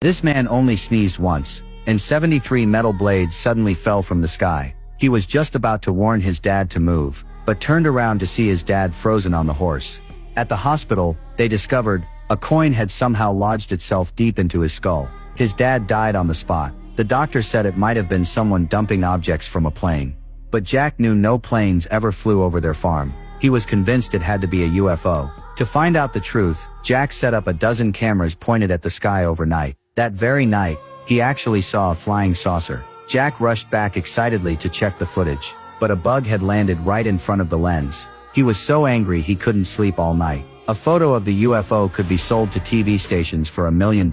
This man only sneezed once, and 73 metal blades suddenly fell from the sky. He was just about to warn his dad to move, but turned around to see his dad frozen on the horse. At the hospital, they discovered a coin had somehow lodged itself deep into his skull. His dad died on the spot. The doctor said it might have been someone dumping objects from a plane. But Jack knew no planes ever flew over their farm. He was convinced it had to be a UFO. To find out the truth, Jack set up a dozen cameras pointed at the sky overnight. That very night, he actually saw a flying saucer. Jack rushed back excitedly to check the footage, but a bug had landed right in front of the lens. He was so angry he couldn't sleep all night. A photo of the UFO could be sold to TV stations for $1 million,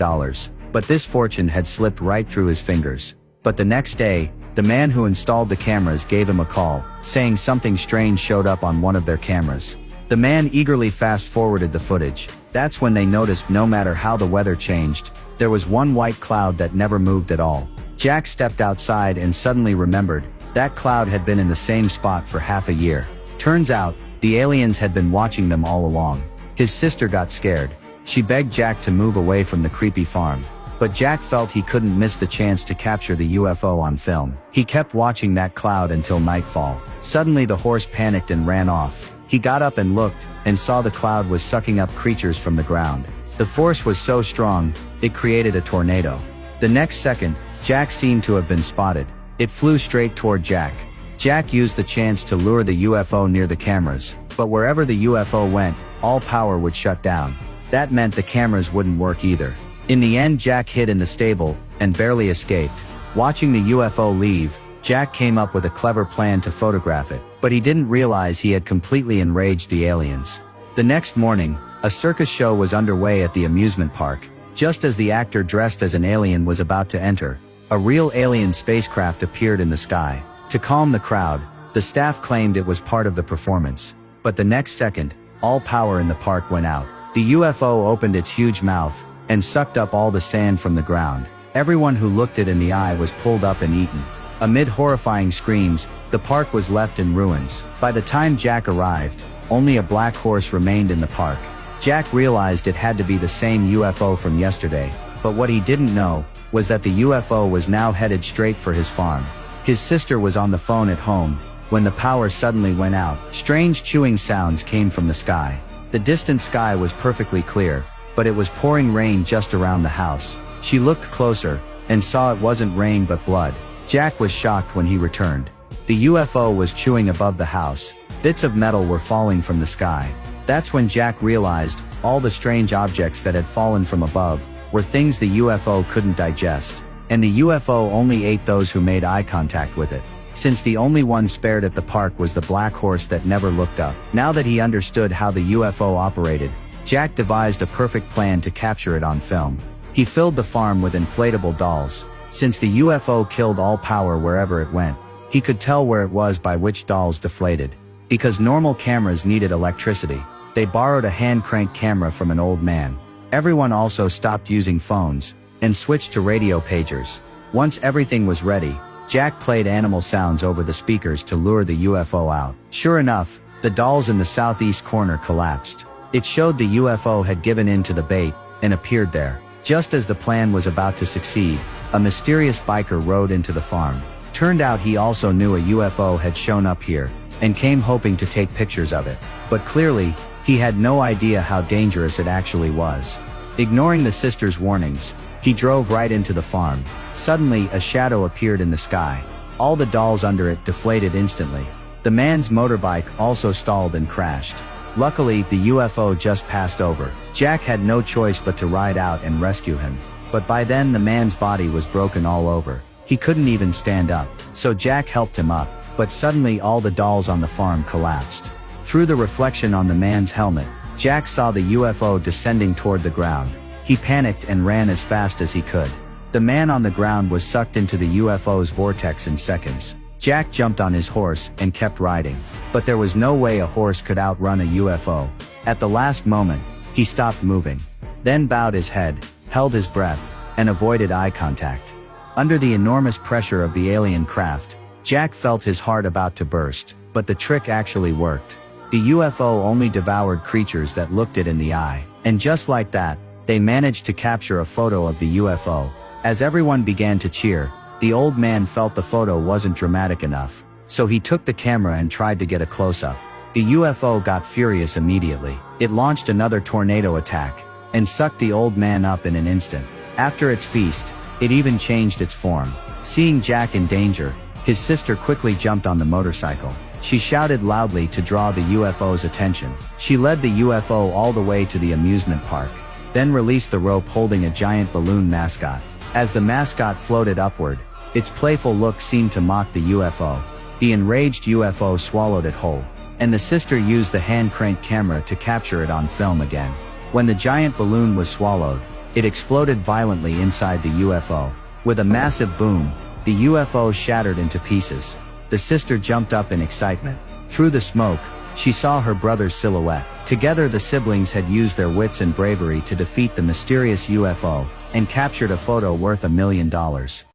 but this fortune had slipped right through his fingers. But the next day, the man who installed the cameras gave him a call, saying something strange showed up on one of their cameras. The man eagerly fast-forwarded the footage. That's when they noticed no matter how the weather changed, there was one white cloud that never moved at all. Jack stepped outside and suddenly remembered, that cloud had been in the same spot for half a year. Turns out, the aliens had been watching them all along. His sister got scared. She begged Jack to move away from the creepy farm. But Jack felt he couldn't miss the chance to capture the UFO on film. He kept watching that cloud until nightfall. Suddenly the horse panicked and ran off. He got up and looked, and saw the cloud was sucking up creatures from the ground. The force was so strong, it created a tornado. The next second, Jack seemed to have been spotted. It flew straight toward Jack. Jack used the chance to lure the UFO near the cameras, but wherever the UFO went, all power would shut down. That meant the cameras wouldn't work either. In the end, Jack hid in the stable, and barely escaped. Watching the UFO leave, Jack came up with a clever plan to photograph it, but he didn't realize he had completely enraged the aliens. The next morning, a circus show was underway at the amusement park. Just as the actor dressed as an alien was about to enter, a real alien spacecraft appeared in the sky. To calm the crowd, the staff claimed it was part of the performance. But the next second, all power in the park went out. The UFO opened its huge mouth, and sucked up all the sand from the ground. Everyone who looked it in the eye was pulled up and eaten. Amid horrifying screams, the park was left in ruins. By the time Jack arrived, only a black horse remained in the park. Jack realized it had to be the same UFO from yesterday, but what he didn't know was that the UFO was now headed straight for his farm. His sister was on the phone at home when the power suddenly went out. Strange chewing sounds came from the sky. The distant sky was perfectly clear, but it was pouring rain just around the house. She looked closer, and saw it wasn't rain but blood. Jack was shocked when he returned. The UFO was chewing above the house. Bits of metal were falling from the sky. That's when Jack realized, all the strange objects that had fallen from above, were things the UFO couldn't digest. And the UFO only ate those who made eye contact with it. Since the only one spared at the park was the black horse that never looked up. Now that he understood how the UFO operated, Jack devised a perfect plan to capture it on film. He filled the farm with inflatable dolls. Since the UFO killed all power wherever it went, he could tell where it was by which dolls deflated. Because normal cameras needed electricity, they borrowed a hand-crank camera from an old man. Everyone also stopped using phones, and switched to radio pagers. Once everything was ready, Jack played animal sounds over the speakers to lure the UFO out. Sure enough, the dolls in the southeast corner collapsed. It showed the UFO had given in to the bait, and appeared there. Just as the plan was about to succeed, a mysterious biker rode into the farm. Turned out he also knew a UFO had shown up here, and came hoping to take pictures of it. But clearly, he had no idea how dangerous it actually was. Ignoring the sister's warnings, he drove right into the farm. Suddenly, a shadow appeared in the sky. All the dolls under it deflated instantly. The man's motorbike also stalled and crashed. Luckily, the UFO just passed over. Jack had no choice but to ride out and rescue him. But by then the man's body was broken all over. He couldn't even stand up. So Jack helped him up. But suddenly all the dolls on the farm collapsed. Through the reflection on the man's helmet, Jack saw the UFO descending toward the ground. He panicked and ran as fast as he could. The man on the ground was sucked into the UFO's vortex in seconds. Jack jumped on his horse and kept riding. But there was no way a horse could outrun a UFO. At the last moment, he stopped moving. Then bowed his head, held his breath, and avoided eye contact. Under the enormous pressure of the alien craft, Jack felt his heart about to burst. But the trick actually worked. The UFO only devoured creatures that looked it in the eye. And just like that, they managed to capture a photo of the UFO. As everyone began to cheer, the old man felt the photo wasn't dramatic enough, so he took the camera and tried to get a close-up. The UFO got furious immediately. It launched another tornado attack, and sucked the old man up in an instant. After its feast, it even changed its form. Seeing Jack in danger, his sister quickly jumped on the motorcycle. She shouted loudly to draw the UFO's attention. She led the UFO all the way to the amusement park, then released the rope holding a giant balloon mascot. As the mascot floated upward, its playful look seemed to mock the UFO. The enraged UFO swallowed it whole, and the sister used the hand crank camera to capture it on film again. When the giant balloon was swallowed, it exploded violently inside the UFO. With a massive boom, the UFO shattered into pieces. The sister jumped up in excitement. Through the smoke, she saw her brother's silhouette. Together the siblings had used their wits and bravery to defeat the mysterious UFO, and captured a photo worth $1 million.